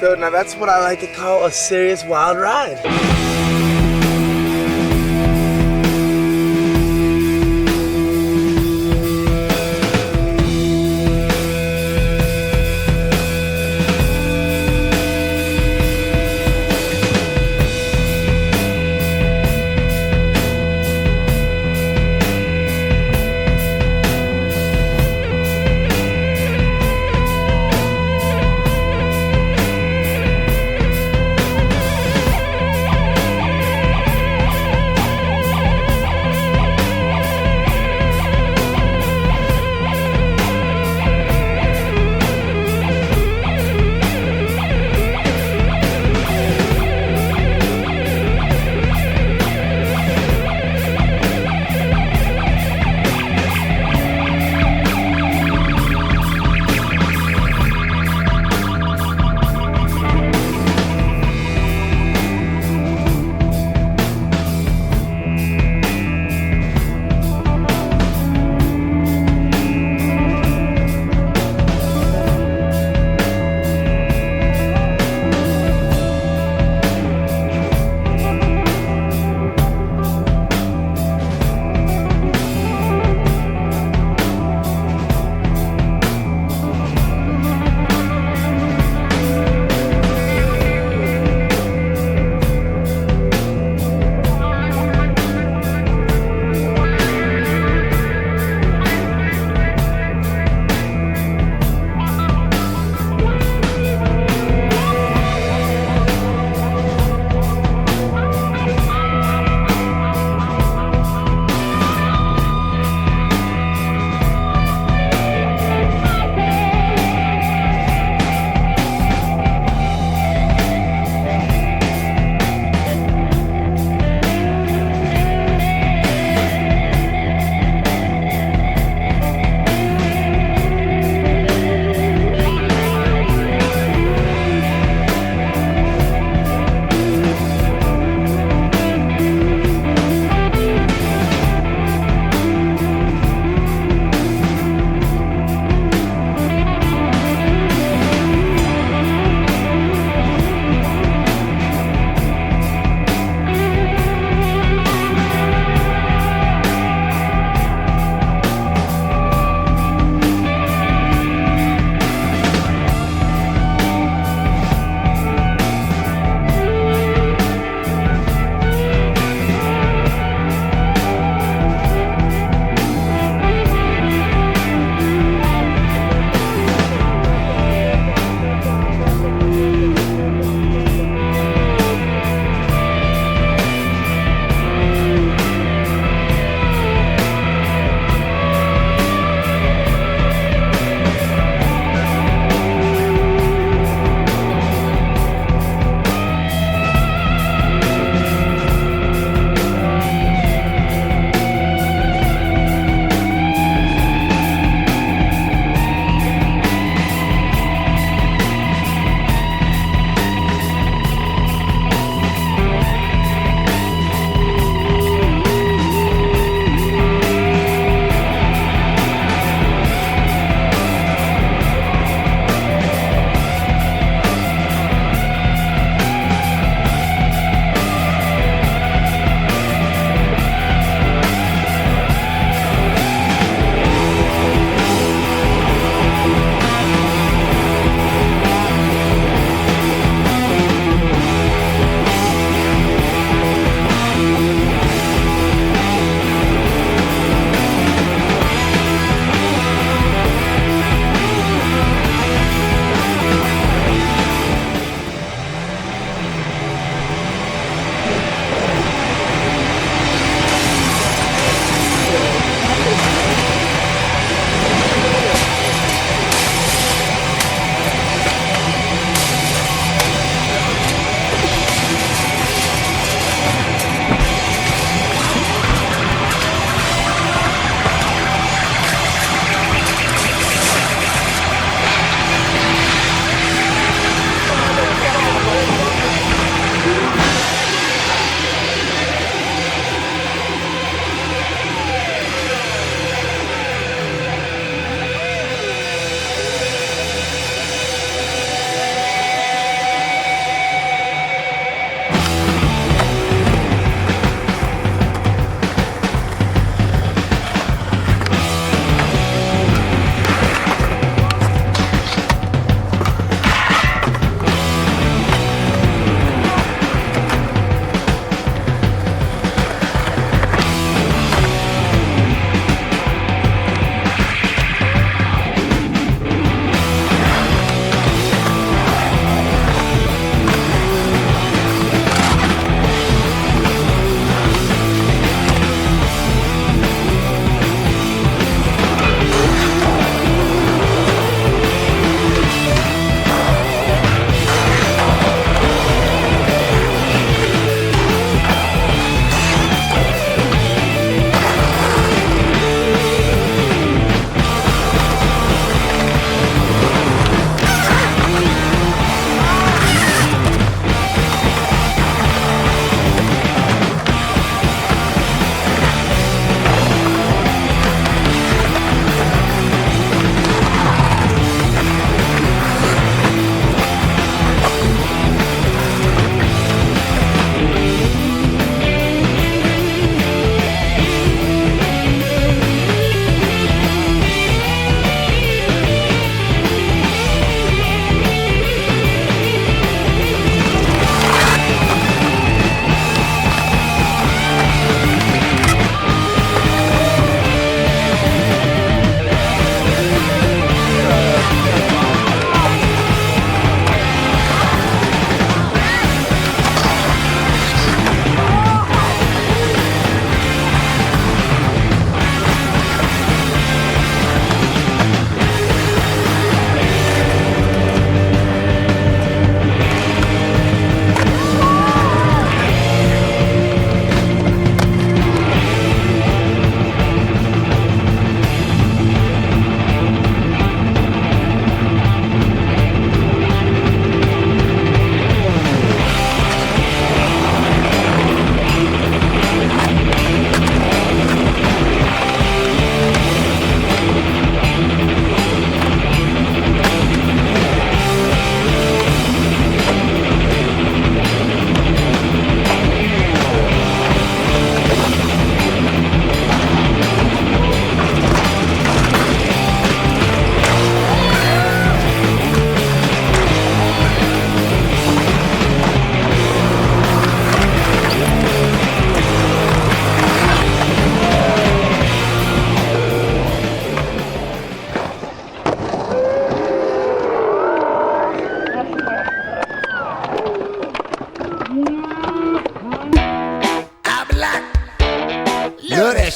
So now that's what I like to call a serious wild ride.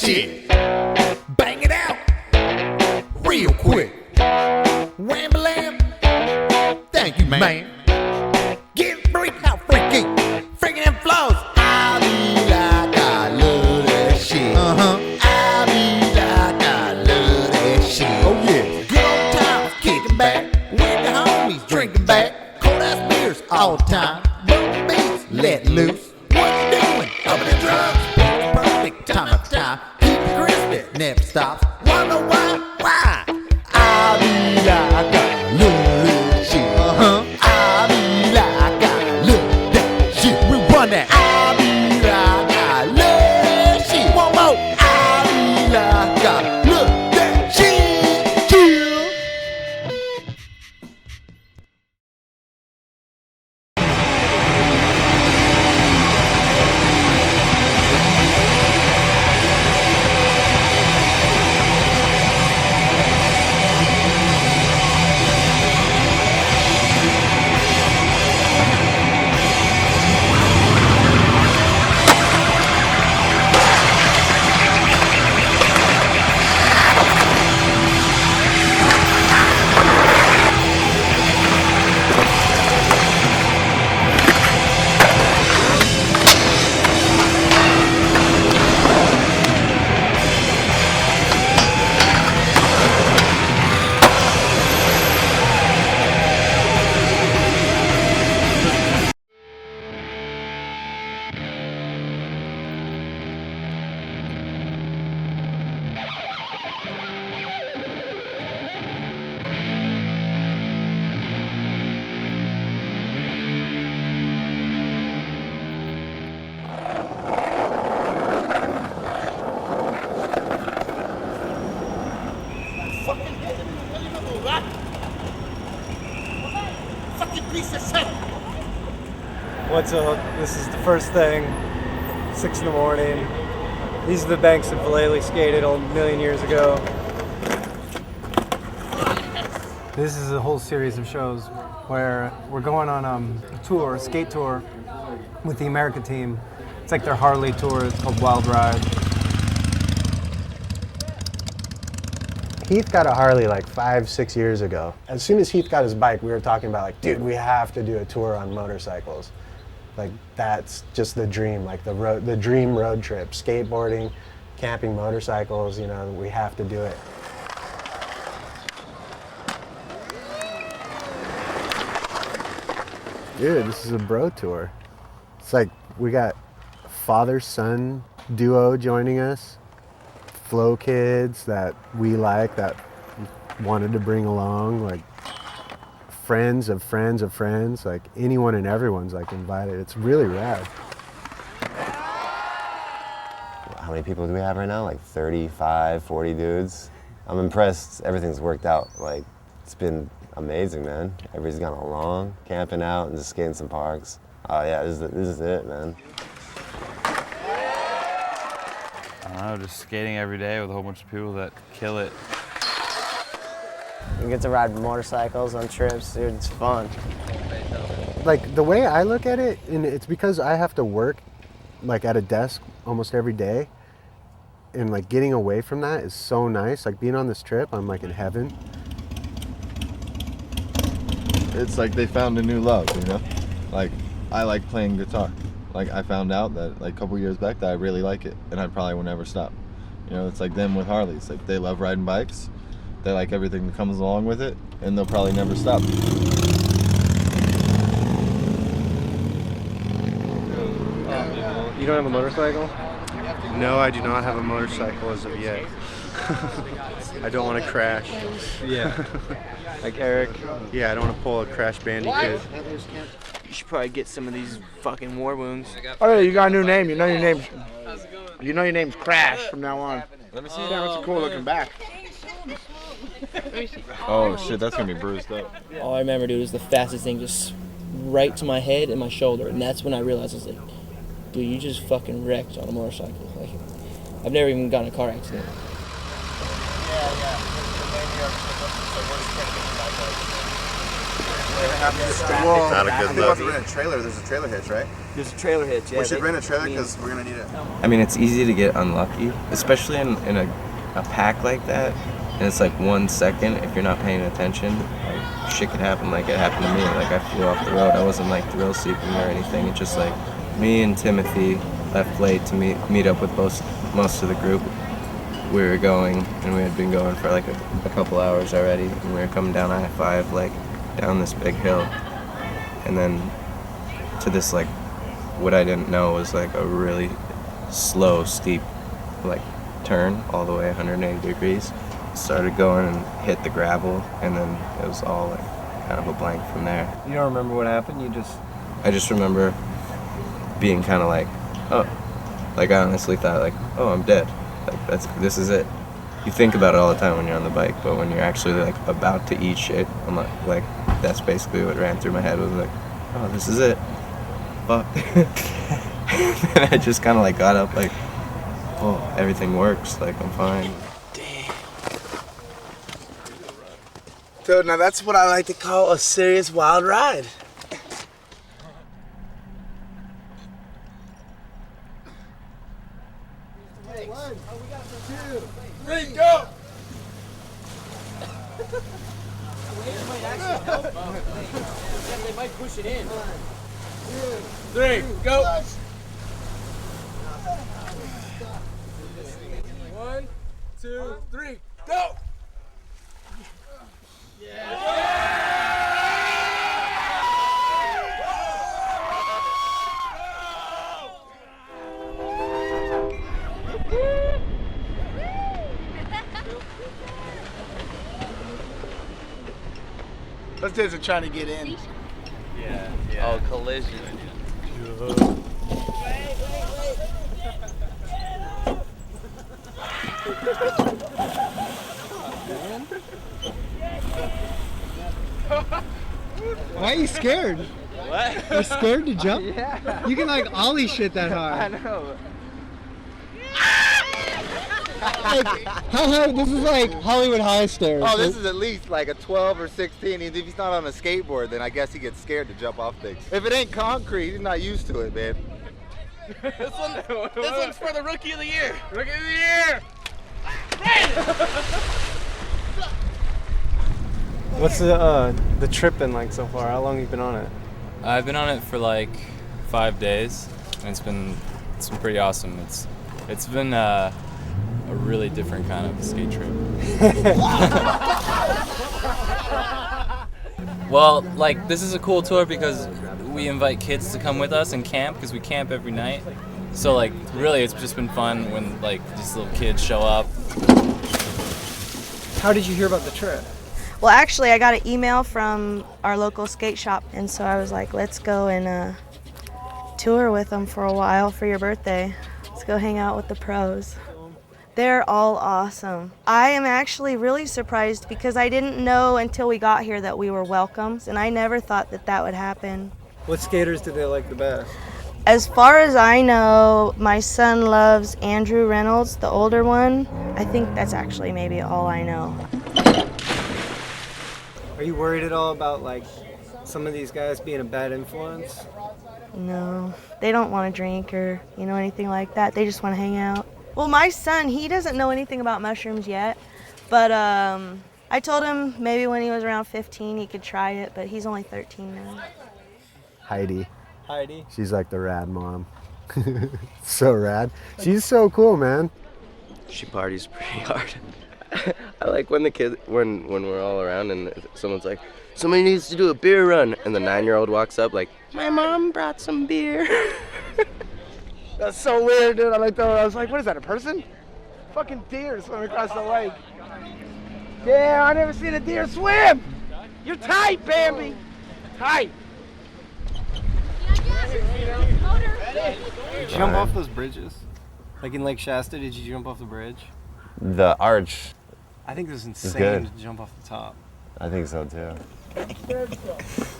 shit. Bang it out real quick. Wham-a-lam. Thank you, man. Get freak, how freaky. Freaking them flows. I be like I love that shit. I be like I love that shit. Oh yeah. Good old times, kicking back with the homies, drinking back cold ass beers all the time. Bump beats, let loose. What you doing? Up in the drugs. Perfect time after time. Keep it crispy, never stops. Wanna know why? Why? I be like I love that shit. I be like I love that shit. We run that. I be like I love that shit. One more. I be like I love that shit. Chill. What's up? This is the first thing, 6 in the morning. These are the banks that Vallely skated a million years ago. This is a whole series of shows where we're going on a tour, a skate tour with the Emerica team. It's like their Harley tour. It's called Wild Ride. Heath got a Harley like 5-6 years ago. As soon as Heath got his bike, we were talking about like, dude, we have to do a tour on motorcycles. Like that's just the dream, like the dream road trip, skateboarding, camping, motorcycles, you know, we have to do it. Dude, this is a bro tour. It's like we got father-son duo joining us, flow kids that we like, that wanted to bring along, like friends of friends of friends, like anyone and everyone's like invited. It's really rad. How many people do we have right now? Like 35, 40 dudes. I'm impressed. Everything's worked out. Like, it's been amazing, man. Everybody's gone along, camping out and just skating some parks. Oh yeah, this is it, man. I don't know, just skating every day with a whole bunch of people that kill it. We get to ride motorcycles on trips, dude, it's fun. Like the way I look at it, and it's because I have to work like at a desk almost every day, and like getting away from that is so nice. Like being on this trip, I'm like in heaven. It's like they found a new love, you know? Like, I like playing guitar. Like, I found out that like a couple years back that I really like it, and I probably will never stop. You know, it's like them with Harleys. Like, they love riding bikes. They like everything that comes along with it, and they'll probably never stop. You don't have a motorcycle? No, I do not have a motorcycle as of yet. I don't want to crash. Yeah. Like Eric? Yeah, I don't want to pull a Crash Bandicoot. You should probably get some of these fucking war wounds. Oh yeah, you got a new name. You know your name's Crash from now on. Let me see. Damn, it's a cool looking back. Oh shit, that's gonna be bruised up. All I remember, dude, was the fastest thing just right to my head and my shoulder, and that's when I realized I was like, dude, you just fucking wrecked on a motorcycle. Like, I've never even gotten in a car accident. Well, Not a good we're about to look. rent a trailer. There's a trailer hitch, right? There's a trailer hitch. Yeah, We should rent a trailer because we're gonna need it. I mean, it's easy to get unlucky, especially in a pack like that. And it's like 1 second if you're not paying attention. Like shit could happen. Like it happened to me. Like I flew off the road. I wasn't like thrill seeking or anything. It's just like me and Timothy left late to meet up with most of the group. We were going, and we had been going for like a couple hours already, and we were coming down I-5, like down this big hill, and then to this like what I didn't know was like a really slow, steep like turn all the way 180 degrees. Started going and hit the gravel, and then it was all like kind of a blank from there. You don't remember what happened? I just remember being kind of like, oh, like I honestly thought like, oh, I'm dead. Like this is it. You think about it all the time when you're on the bike, but when you're actually like about to eat shit, I'm like that's basically what ran through my head was like, oh, this is it. Fuck. And I just kind of like got up like, oh, everything works. Like I'm fine. Dude, now that's what I like to call a serious wild ride. One, two, three, go! They might push it in. 3, go! 1, 2, 3, go! Those dudes are trying to get in. Yeah. Oh, collision. Why are you scared? What? You're scared to jump? Yeah. You can like ollie shit that I high. know. Like, how high? This is like Hollywood High stairs. Oh, this is at least like a 12 or 16. If he's not on a skateboard, then I guess he gets scared to jump off things. If it ain't concrete, he's not used to it, man. This one's for the Rookie of the Year. Rookie of the Year! What's the trip been like so far? How long have you been on it? I've been on it for like 5 days, and it's been pretty awesome. It's been a really different kind of skate trip. Well, like this is a cool tour because we invite kids to come with us and camp because we camp every night. So like really, it's just been fun when like these little kids show up. How did you hear about the trip? Well, actually, I got an email from our local skate shop, and so I was like, let's go and tour with them for a while for your birthday. Let's go hang out with the pros. They're all awesome. I am actually really surprised because I didn't know until we got here that we were welcomes, and I never thought that that would happen. What skaters do they like the best? As far as I know, my son loves Andrew Reynolds, the older one. I think that's actually maybe all I know. Are you worried at all about like some of these guys being a bad influence? No, they don't want to drink or anything like that. They just want to hang out. Well, my son, he doesn't know anything about mushrooms yet, but I told him maybe when he was around 15 he could try it, but he's only 13 now. Heidi. Heidi? She's like the rad mom. So rad. She's so cool, man. She parties pretty hard. I like when the kid, when we're all around and someone's like, somebody needs to do a beer run, and the 9-year-old walks up like, my mom brought some beer. That's so weird, dude. I was like, what is that, a person? Fucking deer swimming across the lake. Damn, I never seen a deer swim. You're tight, Bambi. Tight. Did you jump off those bridges? Like in Lake Shasta, did you jump off the bridge? The arch. I think it was insane good. to jump off the top. I think so too.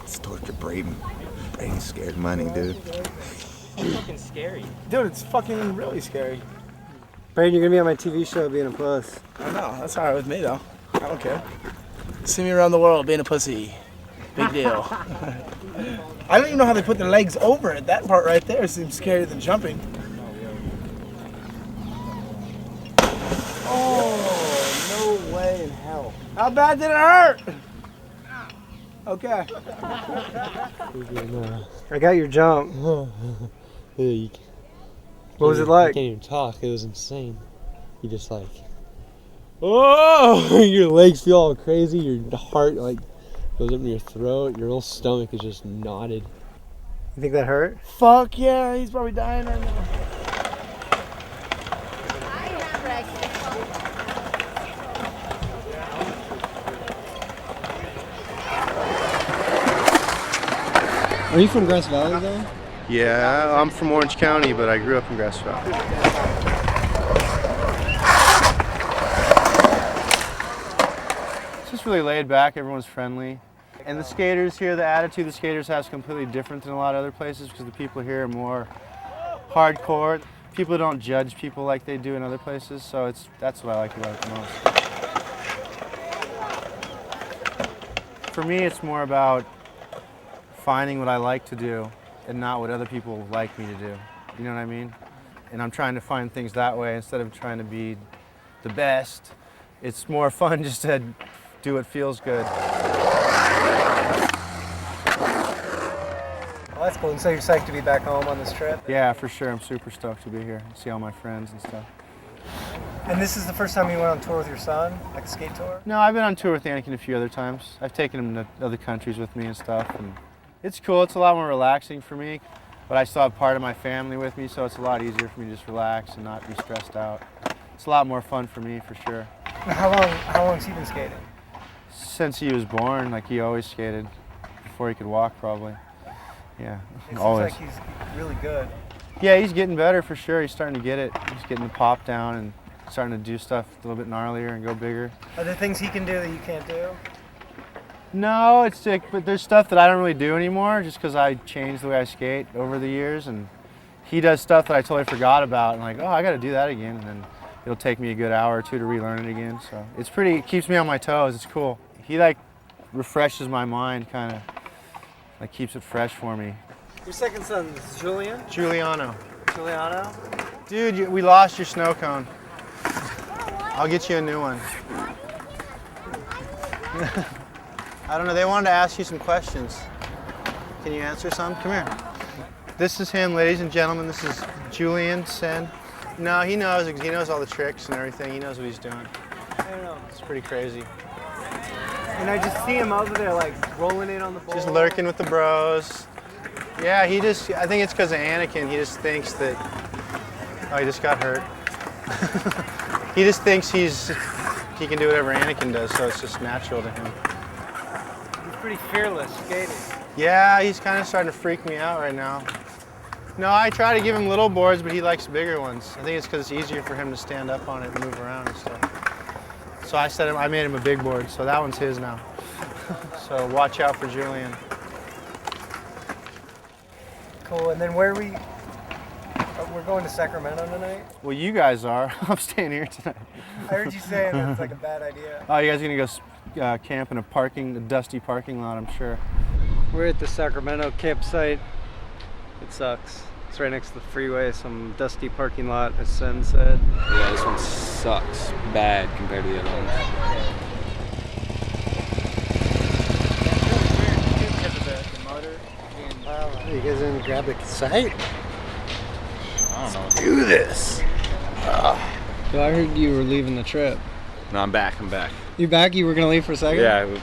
It's torture Braden. Braden's scared money, dude. It's fucking scary. Dude, it's fucking really scary. Braden, you're gonna be on my TV show being a puss. I know, that's alright with me though. I don't care. See me around the world being a pussy. Big deal. I don't even know how they put their legs over it. That part right there seems scarier than jumping. Oh, no way in hell. How bad did it hurt? Okay. I got your jump. What was it like? I can't even talk. It was insane. You just like, oh, your legs feel all crazy. Your heart like goes up in your throat. Your whole stomach is just knotted. You think that hurt? Fuck yeah, he's probably dying right now. Are you from Grass Valley though? Yeah, I'm from Orange County, but I grew up in Grass Valley. It's just really laid back, everyone's friendly. And the skaters here, the attitude the skaters have is completely different than a lot of other places because the people here are more hardcore. People don't judge people like they do in other places, so that's what I like about it the most. For me, it's more about finding what I like to do and not what other people like me to do. You know what I mean? And I'm trying to find things that way instead of trying to be the best. It's more fun just to do what feels good. Well, that's cool. And so you're psyched to be back home on this trip? Yeah, for sure. I'm super stoked to be here, see all my friends and stuff. And this is the first time you went on tour with your son, like a skate tour? No, I've been on tour with Anakin a few other times. I've taken him to other countries with me and stuff. And it's cool. It's a lot more relaxing for me, but I still have part of my family with me, so it's a lot easier for me to just relax and not be stressed out. It's a lot more fun for me, for sure. How long has he been skating? Since he was born, like he always skated, before he could walk probably. Yeah, It always. seems like he's really good. Yeah, he's getting better for sure. He's starting to get it. He's getting the pop down and starting to do stuff a little bit gnarlier and go bigger. Are there things he can do that you can't do? No, it's like, but there's stuff that I don't really do anymore just because I changed the way I skate over the years, and he does stuff that I totally forgot about, and like, oh, I got to do that again, and then it'll take me a good hour or two to relearn it again. So it's pretty, it keeps me on my toes. It's cool. He like refreshes my mind, kind of like keeps it fresh for me. Your second son is Julian? Giuliano. Giuliano? Dude, we lost your snow cone. I'll get you a new one. I don't know, they wanted to ask you some questions. Can you answer some? Come here. This is him, ladies and gentlemen. This is Julian Sen. No, he knows all the tricks and everything. He knows what he's doing. I don't know. It's pretty crazy. And I just see him over there like rolling in on the ball. Just lurking with the bros. Yeah, I think it's because of Anakin. He just thinks that, oh, he just got hurt. He just thinks he can do whatever Anakin does, so it's just natural to him. He's pretty fearless skating. Yeah, he's kind of starting to freak me out right now. No, I try to give him little boards, but he likes bigger ones. I think it's because it's easier for him to stand up on it and move around and stuff. So I made him a big board, so that one's his now. So watch out for Julian. Cool, and then where are we? We're going to Sacramento tonight? Well, you guys are. I'm staying here tonight. I heard you saying that it's like a bad idea. Oh, you guys are gonna go camp in a dusty parking lot, I'm sure. We're at the Sacramento campsite. It sucks. It's right next to the freeway, some dusty parking lot, as Sen said. Yeah, this one sucks bad compared to the other ones. You guys didn't grab the site? I don't know. Do this. Yo, I heard you were leaving the trip. No, I'm back. You back? You were gonna leave for a second? Yeah,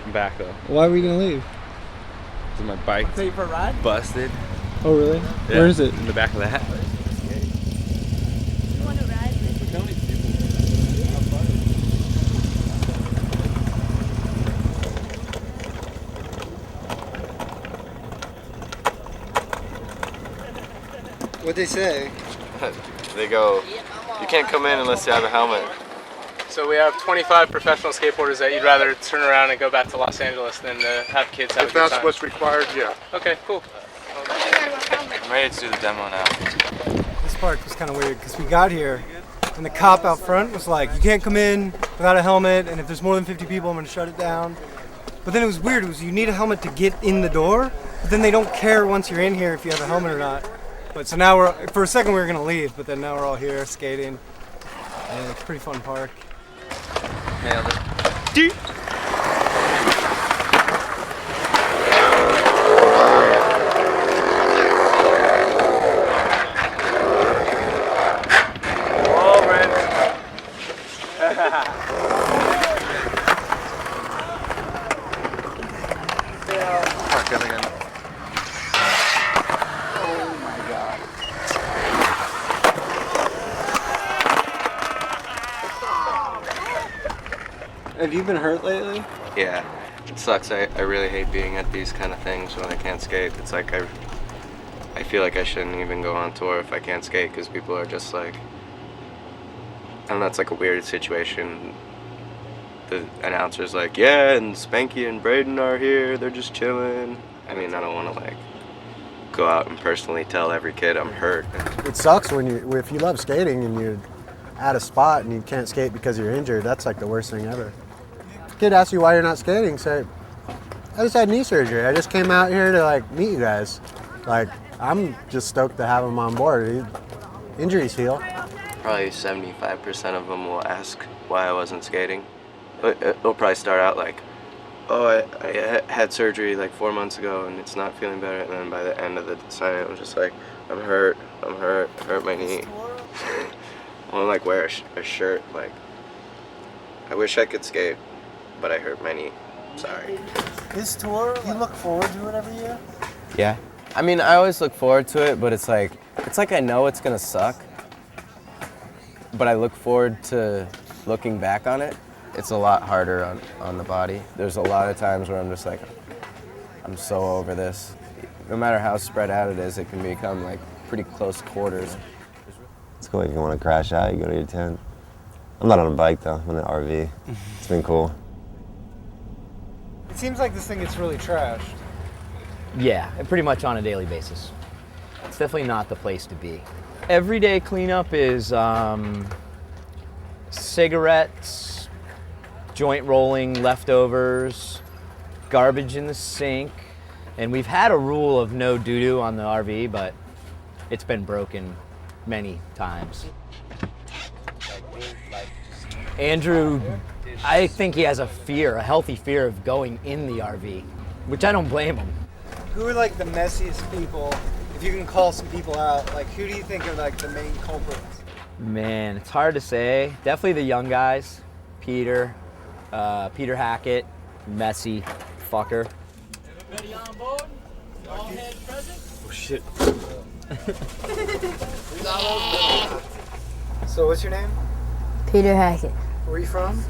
I'm back though. Why were you gonna leave? Because my bike Take for a ride? busted. Oh, really? Yeah, Where is it? In the back of the hat. You want to ride? What'd they say? They go, you can't come in unless you have a helmet. So we have 25 professional skateboarders that you'd rather turn around and go back to Los Angeles than to have kids have a good time. If that's what's required, yeah. Okay, cool. I'm ready to do the demo now. This part was kind of weird because we got here and the cop out front was like, you can't come in without a helmet, and if there's more than 50 people, I'm going to shut it down. But then it was weird. It was you need a helmet to get in the door, but then they don't care once you're in here if you have a helmet or not. But so now for a second we were gonna leave, but then now we're all here skating. And it's a pretty fun park. Nailed it. Have you been hurt lately? Yeah, it sucks. I really hate being at these kind of things when I can't skate. It's like I feel like I shouldn't even go on tour if I can't skate because people are just like, I don't know, it's like a weird situation. The announcer's like, yeah, and Spanky and Braden are here, they're just chilling. I mean, I don't want to like go out and personally tell every kid I'm hurt. It sucks if you love skating and you're at a spot and you can't skate because you're injured. That's like the worst thing ever. Kid asks you why you're not skating, say, I just had knee surgery. I just came out here to like meet you guys. Like, I'm just stoked to have him on board. Injuries heal. Probably 75% of them will ask why I wasn't skating. It'll probably start out like, oh, I had surgery like 4 months ago and it's not feeling better. And then by the end of the assignment, I'm just like, I'm hurt, hurt my knee. I want to like wear a shirt like, I wish I could skate, but I hurt my knee. Sorry. This tour, you look forward to it every year? Yeah. I mean, I always look forward to it, but it's like I know it's gonna suck, but I look forward to looking back on it. It's a lot harder on the body. There's a lot of times where I'm just like, I'm so over this. No matter how spread out it is, it can become like pretty close quarters. It's cool if you want to crash out, you go to your tent. I'm not on a bike though, I'm in an RV. It's been cool. It seems like this thing gets really trashed. Yeah, pretty much on a daily basis. It's definitely not the place to be. Everyday cleanup is cigarettes, joint rolling, leftovers, garbage in the sink, and we've had a rule of no doo-doo on the RV, but it's been broken many times. Andrew, I think he has a healthy fear of going in the RV, which I don't blame him. Who are like the messiest people, if you can call some people out, like who do you think are like the main culprits? Man, it's hard to say. Definitely the young guys. Peter Hackett, messy fucker. Everybody on board? All hands present? Oh shit. So what's your name? Peter Hackett. Where are you from?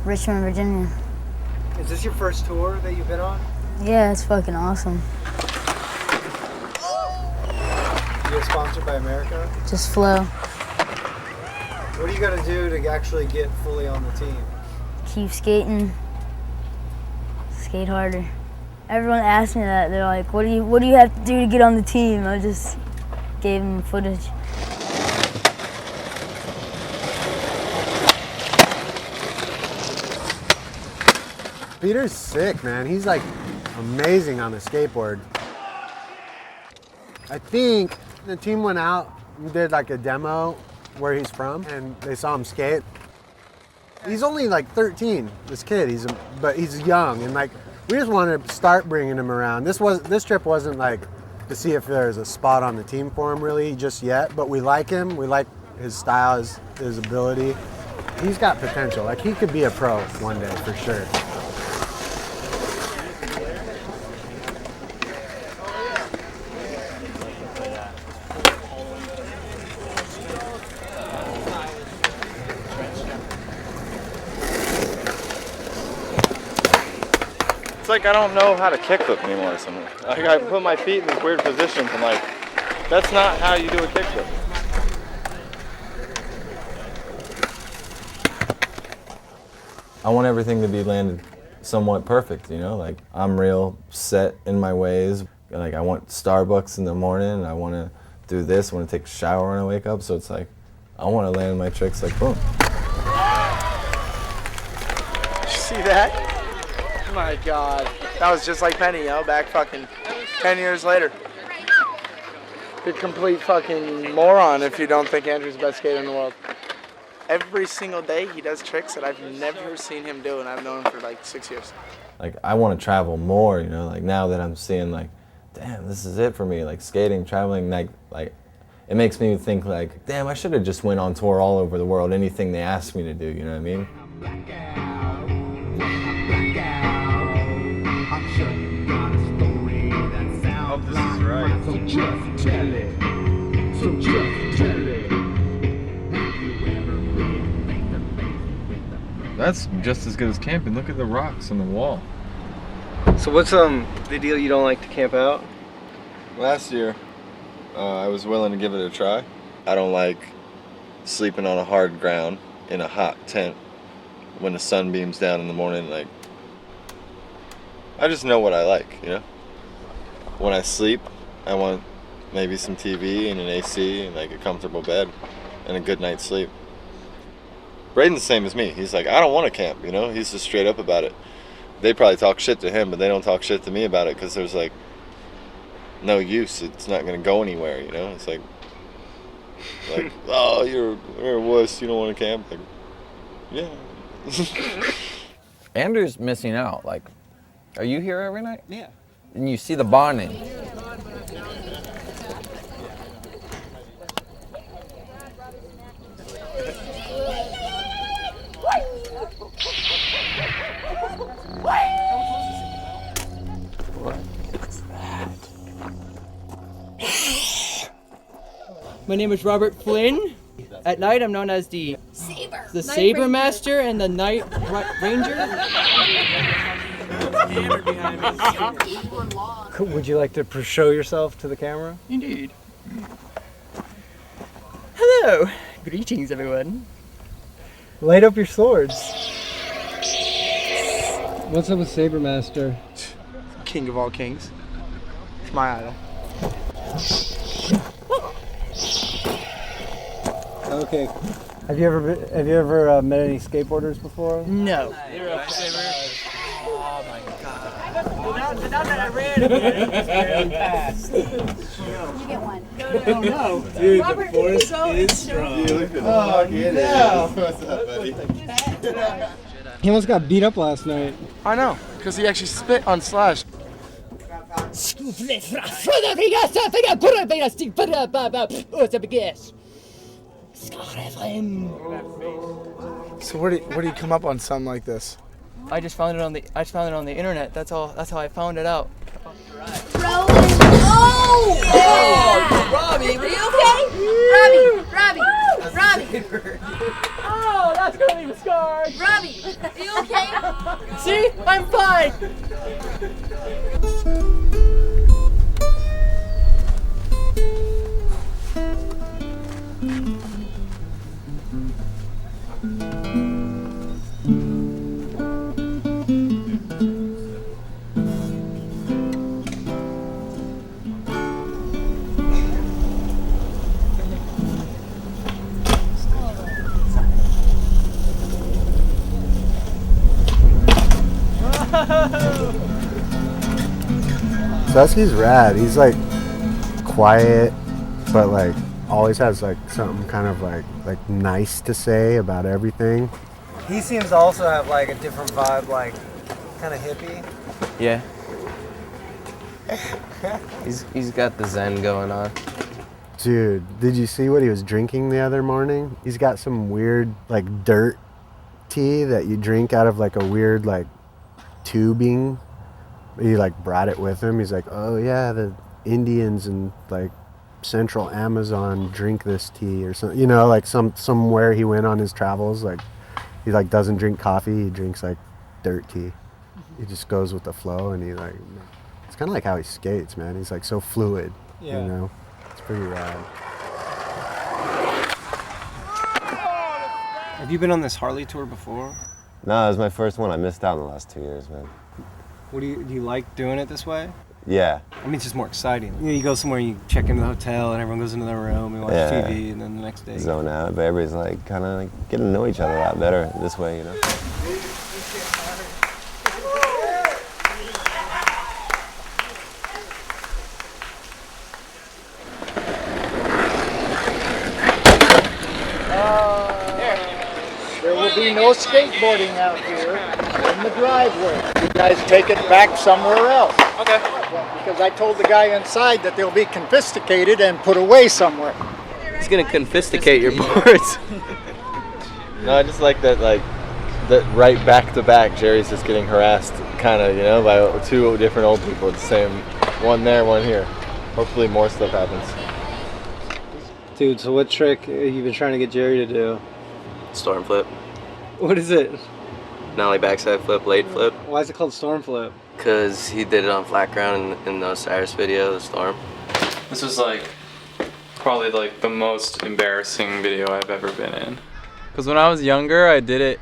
Richmond, Virginia. Is this your first tour that you've been on? Yeah, it's fucking awesome. You get sponsored by Emerica? Just flow. What do you got to do to actually get fully on the team? Keep skating. Skate harder. Everyone asked me that. They're like, what do you have to do to get on the team? I just gave them footage. Peter's sick, man. He's like amazing on the skateboard. I think the team went out and did like a demo where he's from, and they saw him skate. He's only like 13, this kid. But he's young, and like we just wanted to start bringing him around. This trip wasn't like to see if there's a spot on the team for him really just yet. But we like him. We like his style, his ability. He's got potential. Like he could be a pro one day for sure. It's like I don't know how to kickflip anymore or something. Like I put my feet in these weird positions and like, that's not how you do a kickflip. I want everything to be landed somewhat perfect, you know? Like I'm real set in my ways. Like I want Starbucks in the morning and I want to do this, I want to take a shower when I wake up. So it's like, I want to land my tricks like boom. Did you see that? Oh my God. That was just like Penny, yo, back fucking 10 years later. You're a complete fucking moron if you don't think Andrew's the best skater in the world. Every single day he does tricks that I've never seen him do, and I've known him for like 6 years. Like, I want to travel more, you know, like now that I'm seeing like, damn, this is it for me, like skating, traveling, like it makes me think like, damn, I should have just went on tour all over the world, anything they asked me to do, you know what I mean? Hope this is right. So just tell it. So just tell it. That's just as good as camping. Look at the rocks on the wall. So what's the deal you don't like to camp out? Last year, I was willing to give it a try. I don't like sleeping on a hard ground in a hot tent when the sun beams down in the morning. Like, I just know what I like, you know? When I sleep, I want maybe some TV and an AC and like a comfortable bed and a good night's sleep. Braden's the same as me. He's like, I don't want to camp, you know? He's just straight up about it. They probably talk shit to him, but they don't talk shit to me about it because there's like no use. It's not going to go anywhere, you know? It's like oh, you're a wuss. You don't want to camp? Like, yeah. Andrew's missing out. Like, are you here every night? Yeah. And you see the bonding. My name is Robert Flynn. At night, I'm known as the Saber Master and the Night Ranger. Would you like to show yourself to the camera? Indeed. Hello. Greetings, everyone. Light up your swords. What's up with Saber Master? King of all kings. It's my idol. Okay. Have you ever met any skateboarders before? No. Oh my God. Now that I ran it fast. You get one. No. Dude, Robert, the force so is strong. Oh, no. What's up, buddy? He almost got beat up last night. I know, because he actually spit on Slash. So where do you come up on something like this? I just found it on the internet. That's how I found it out. Oh! Oh! Robbie, are you okay? Robbie! Oh, that's gonna leave a scar. Robbie, are you okay? See? I'm fine. Susky's rad. He's like quiet, but like always has like something kind of like nice to say about everything. He seems to also have like a different vibe, like kind of hippie. Yeah. He's got the zen going on. Dude, did you see what he was drinking the other morning? He's got some weird like dirt tea that you drink out of like a weird like tubing. He like brought it with him. He's like, oh yeah, the Indians in like central Amazon drink this tea or something. You know, like somewhere he went on his travels. Like he like doesn't drink coffee. He drinks like dirt tea. He just goes with the flow, and he like it's kind of like how he skates, man. He's like so fluid. Yeah. You know, it's pretty rad. Have you been on this Harley tour before? No, it was my first one. I missed out in the last 2 years, man. Do you like doing it this way? Yeah. I mean, it's just more exciting. You go somewhere, you check into the hotel, and everyone goes into their room, and watch TV, and then the next day. Zone out, but everybody's like kind of like getting to know each other a lot better this way, you know? There will be no skateboarding out here in the driveway. You guys take it back somewhere else. Okay. Because I told the guy inside that they'll be confiscated and put away somewhere. He's gonna confiscate your boards. No, I just like that right back to back, Jerry's just getting harassed, kind of, by two different old people. It's the same, one there, one here. Hopefully more stuff happens. Dude, so what trick have you been trying to get Jerry to do? Storm flip. What is it? Nollie backside flip, late flip. Why is it called storm flip? Because he did it on flat ground in the Osiris video, the storm. This was probably the most embarrassing video I've ever been in. Because when I was younger, I did it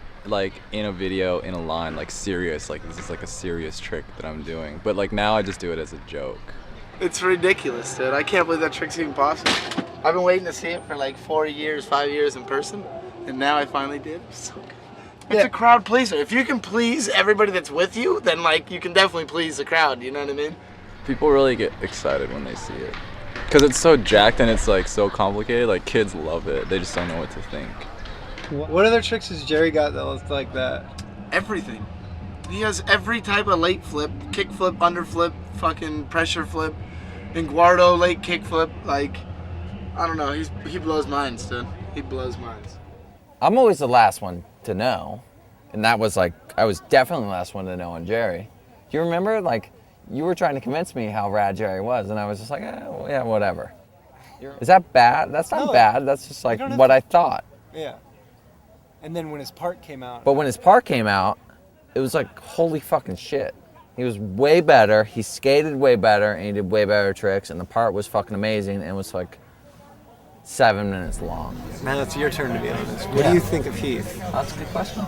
in a video, in a line, serious. This is a serious trick that I'm doing. But now I just do it as a joke. It's ridiculous, dude. I can't believe that trick's even possible. I've been waiting to see it for 4 years, 5 years in person, and now I finally did. It's so good. It's a crowd pleaser. If you can please everybody that's with you, then you can definitely please the crowd, you know what I mean? People really get excited when they see it. Because it's so jacked and it's so complicated, kids love it. They just don't know what to think. What other tricks has Jerry got that looks like that? Everything. He has every type of late flip, kick flip, under flip, fucking pressure flip, Guardo late kick flip. I don't know. He blows minds, dude. He blows minds. I'm always the last one to know, and that was I was definitely the last one to know on Jerry. Do you remember you were trying to convince me how rad Jerry was, and I was just well, yeah, whatever. Is that bad? That's not bad. That's just what I thought. Yeah. And then when his part came out. But when his part came out, it was holy fucking shit. He was way better. He skated way better, and he did way better tricks, and the part was fucking amazing, and it was 7 minutes long. Now it's your turn to be honest. What do you think of Heath? That's a good question.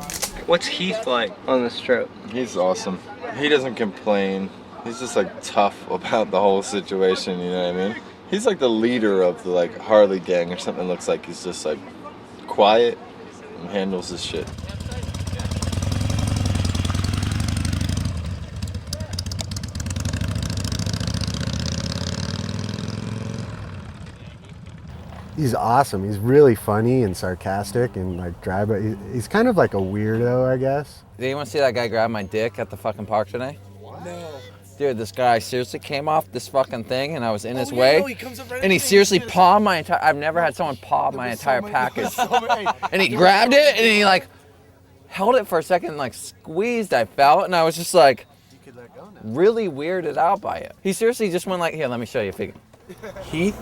What's Heath like on this trip? He's awesome. He doesn't complain. He's just tough about the whole situation, you know what I mean? He's the leader of the Harley gang or something. Looks like he's just quiet and handles his shit. He's awesome. He's really funny and sarcastic and dry, but he's kind of a weirdo, I guess. Did anyone see that guy grab my dick at the fucking park today? No. Dude, this guy seriously came off this fucking thing and I was in his way. No, he comes up right and he seriously pawed my entire, I've never had someone paw my entire package. And he grabbed it and he held it for a second and squeezed, I felt, and I was just really weirded out by it. He seriously just went here, let me show you a figure. Heath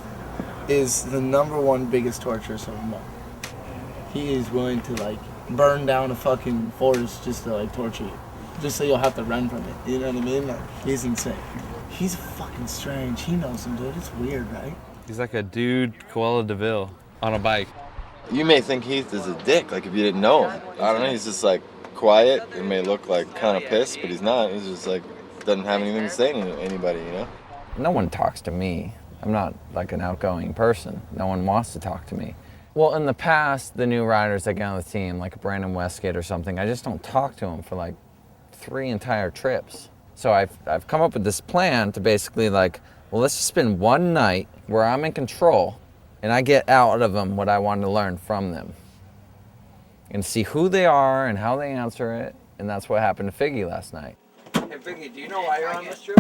is the #1 biggest torturist of them all. He is willing to burn down a fucking forest just to torture you. Just so you'll have to run from it. You know what I mean? He's insane. He's fucking strange. He knows him, dude. It's weird, right? He's a dude, Koala DeVille, on a bike. You may think Heath is a dick, if you didn't know him. I don't know, he's just quiet. It may look kind of pissed, but he's not. He's just doesn't have anything to say to anybody, No one talks to me. I'm not an outgoing person. No one wants to talk to me. Well, in the past, the new riders that get on the team, like Brandon Westgate or something, I just don't talk to them for 3 entire trips. So I've come up with this plan to basically well, let's just spend one night where I'm in control and I get out of them what I want to learn from them and see who they are and how they answer it. And that's what happened to Figgy last night. Hey, Vicky, do you know why you're on this trip?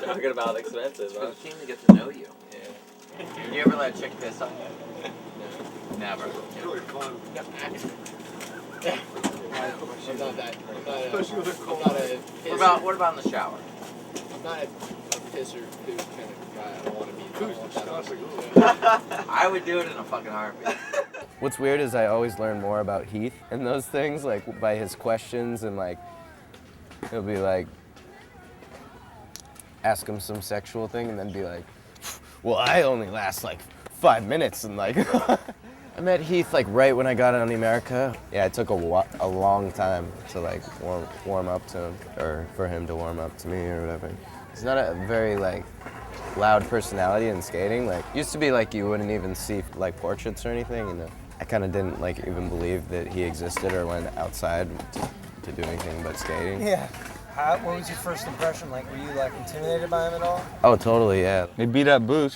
Talking about expensive, It's for the team to get to know you. Yeah. You ever let a chick piss on you? Never. What about in the shower? I'm not a pisser poop kind of guy. I don't want to be. I would do it in a fucking heartbeat. What's weird is I always learn more about Heath and those things, by his questions, and he'll be ask him some sexual thing and then be well, I only last 5 minutes and I met Heath right when I got on the Emerica. Yeah, it took a long time to warm up to him, or for him to warm up to me or whatever. He's not a very loud personality in skating. Used to be you wouldn't even see portraits or anything, and I kind of didn't even believe that he existed or went outside to do anything but skating. Yeah. What was your first impression? Were you intimidated by him at all? Oh, totally, yeah. He beat up Boosh.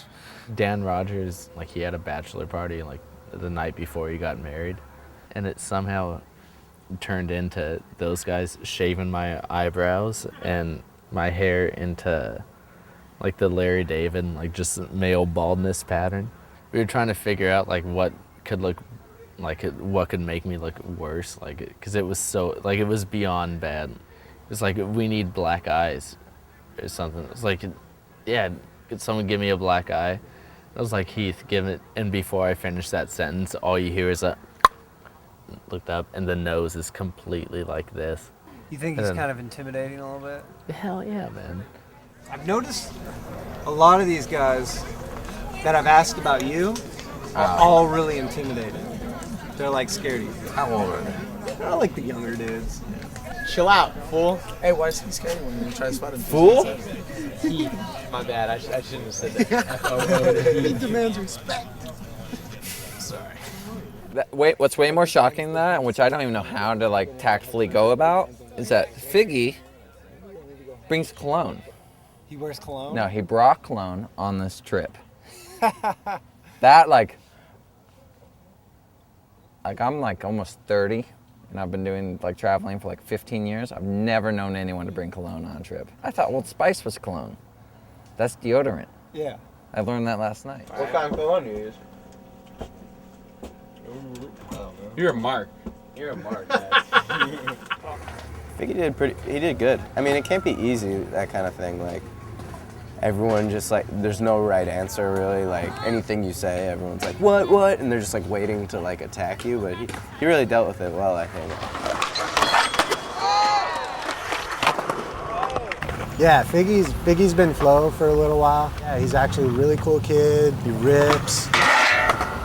Dan Rogers, he had a bachelor party, and the night before he got married, and it somehow turned into those guys shaving my eyebrows and my hair into like the Larry David, like just male baldness pattern. We were trying to figure out like what could look like what could make me look worse, like because it was so like it was beyond bad. It was like we need black eyes or something. It was like, yeah, could someone give me a black eye? I was like, Heath, give it. And before I finished that sentence, all you hear is a looked up, and the nose is completely like this. You think he's kind of intimidating a little bit? Hell yeah, man. I've noticed a lot of these guys that I've asked about you are all really intimidating. They're like scared of you. How old are they? They're all like the younger dudes. Chill out, fool. Hey, why is he scared when you try to spot him? Fool? My bad. I shouldn't have said that. He demands respect. Sorry. What's way more shocking than that, and which I don't even know how to like tactfully go about, is that Figgy brings cologne. He wears cologne? No, he brought cologne on this trip. That like I'm like almost 30, and I've been doing like traveling for like 15 years. I've never known anyone to bring cologne on a trip. I thought Old Spice was cologne. That's deodorant. Yeah. I learned that last night. What kind of cologne do you use? You're a mark. You're a mark, I think he did good. I mean, it can't be easy, that kind of thing. Like, everyone just like, there's no right answer really. Like, anything you say, everyone's like, what? And they're just like waiting to like attack you. But he really dealt with it well, I think. Yeah, Figgy's been flow for a little while. Yeah, he's actually a really cool kid. He rips.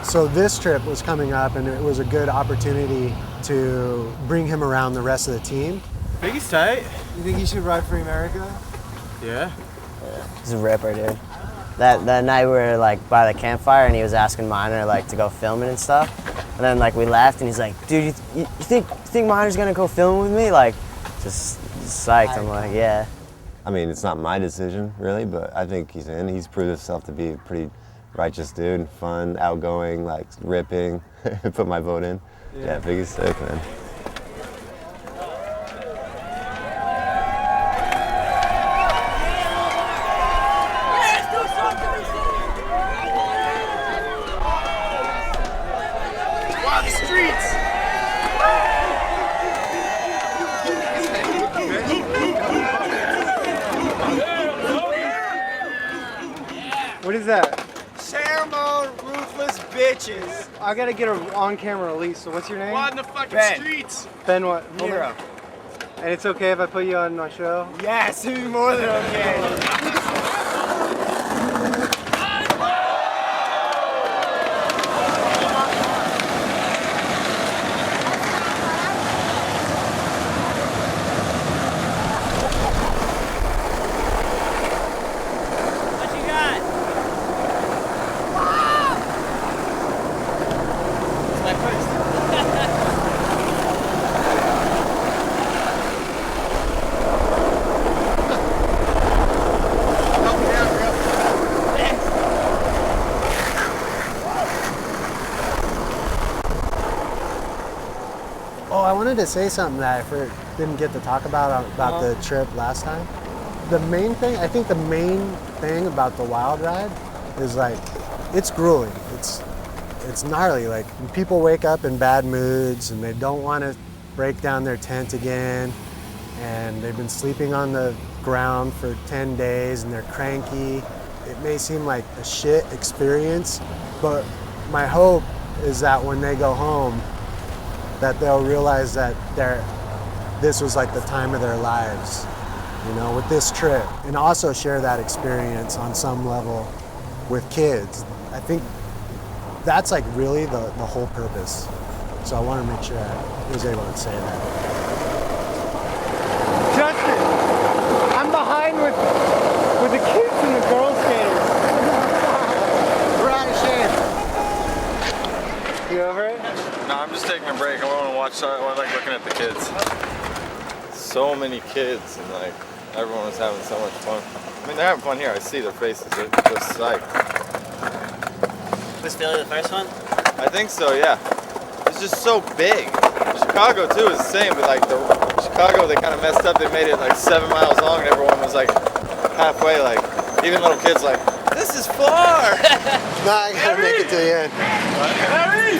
So this trip was coming up, and it was a good opportunity to bring him around the rest of the team. Biggie's tight. You think he should ride for Emerica? Yeah. He's a ripper, dude. That night we were like by the campfire, and he was asking Miner like to go filming and stuff. And then like we left, and he's like, "Dude, you think Miner's gonna go filming with me?" Like, just psyched. I'm like, yeah. I mean, it's not my decision, really, but I think he's in. He's proved himself to be a pretty righteous dude, fun, outgoing, like ripping. Put my vote in. Yeah, Biggie's sick, man. Wild streets! What is that? Ceremony, ruthless bitches. I gotta get her on camera release. So what's your name? Wild in the fucking Ben. streets. Ben what? Nero. And it's okay if I put you on my show? Yes, it'd be more than okay. Oh, I wanted to say something that I didn't get to talk about the trip last time. The main thing about the Wild ride is like, it's grueling. It's gnarly. Like, people wake up in bad moods and they don't want to break down their tent again, and they've been sleeping on the ground for 10 days and they're cranky. It may seem like a shit experience, but my hope is that when they go home, that they'll realize that this was like the time of their lives, you know, with this trip, and also share that experience on some level with kids. I think that's like really the whole purpose. So I want to make sure I was able to say that. Justin, I'm behind with the kids and the girl skaters. We're out of shape. You over it? No, I'm just taking a break. I want to watch. I like looking at the kids. So many kids, and like everyone was having so much fun. I mean, they're having fun here. I see their faces. They're just psyched. Was Philly the first one? I think so, yeah. It's just so big. Chicago too is the same, but like Chicago, they kind of messed up. They made it like 7 miles long, and everyone was like halfway. Like even little kids, like this is far. Nah, I gotta make it to the end. Harry!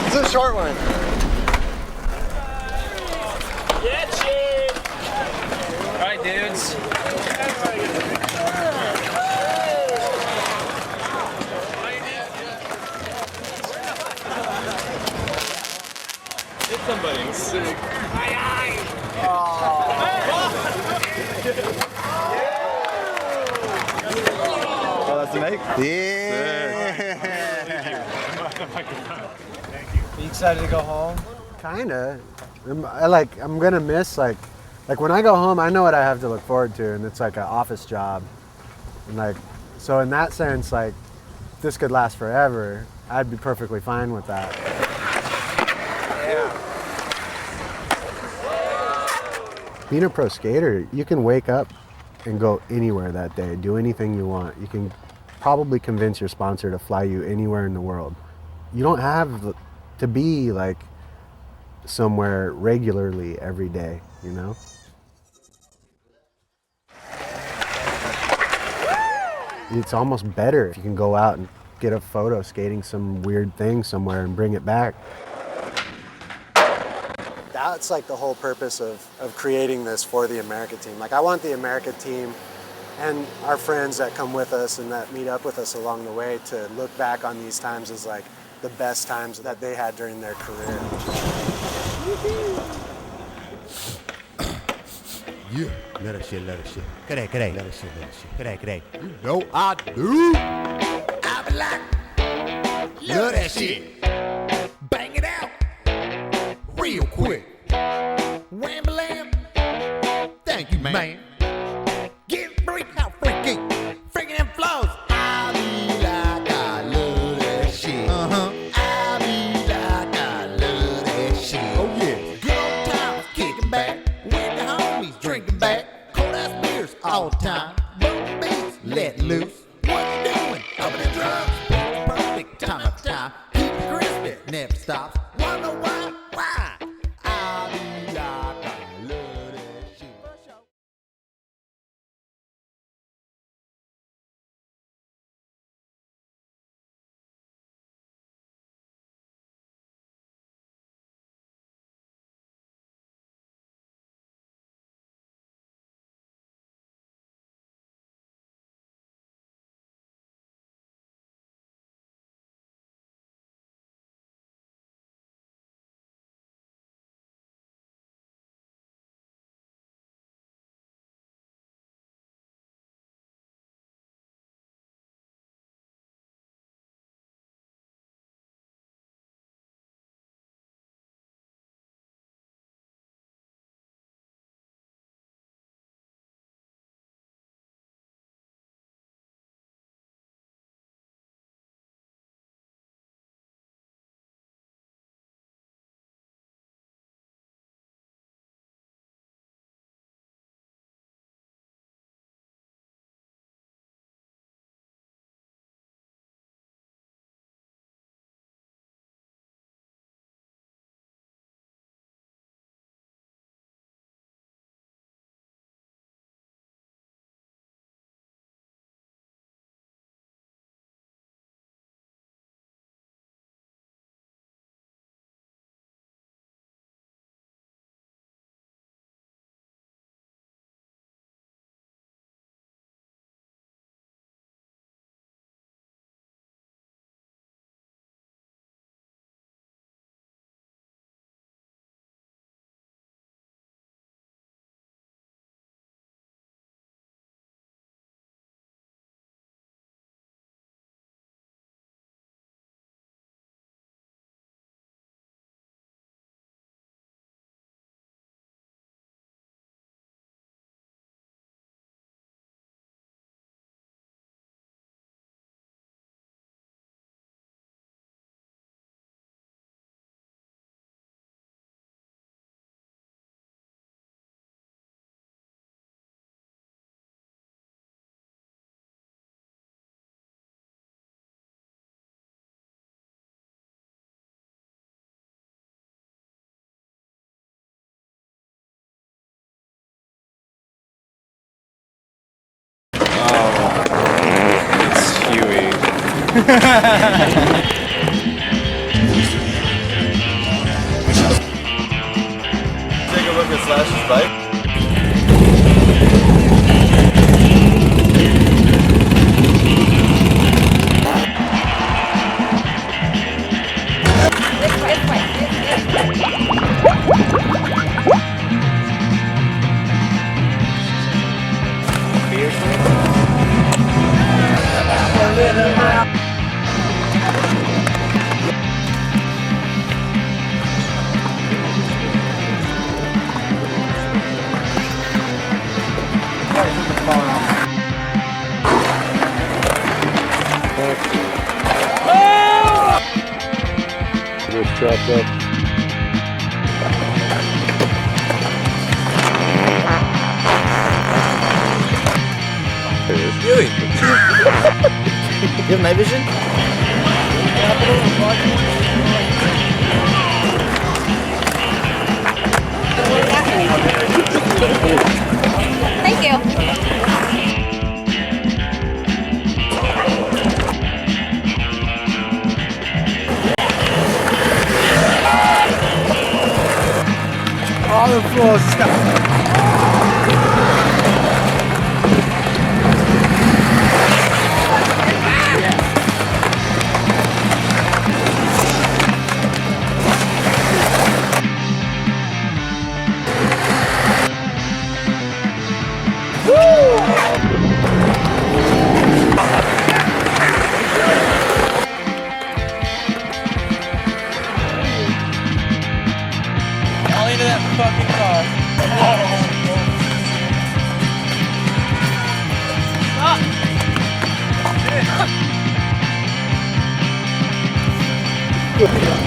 It's a short one. Get shit! All right, dudes. Hit somebody. Sick. Oh, that's an egg? Yeah. Are you excited to go home? Kinda. I'm gonna miss like when I go home, I know what I have to look forward to, and it's like an office job, and like so in that sense, like this could last forever. I'd be perfectly fine with that. Being a pro skater, you can wake up and go anywhere that day, do anything you want. You can probably convince your sponsor to fly you anywhere in the world. You don't have to be like somewhere regularly every day, you know? It's almost better if you can go out and get a photo skating some weird thing somewhere and bring it back. That's like the whole purpose of creating this for the Emerica team. Like I want the Emerica team and our friends that come with us and that meet up with us along the way to look back on these times as like the best times that they had during their career. Yeah, let that shit. G'day. Let that shit. G'day. You know I do. I be like, love that shit. Bang it out. Real quick. Wham blam. Thank you, man. Get freak how freaky. Freaking them flows. I be like I love that shit. I be like I love that shit. Oh yeah. Good old times kicking back. With the homies drinking back. Cold ass beers all the time. Boom beats let loose. What you doing? Up in the drugs. Perfect time after time. Keep it crispy. Never stops. Wanna know why? Take a look at Slash's bike. Just chopped up. What are you doing? You have night vision? Thank you. All the full stuff. All into that fucking car. Stop.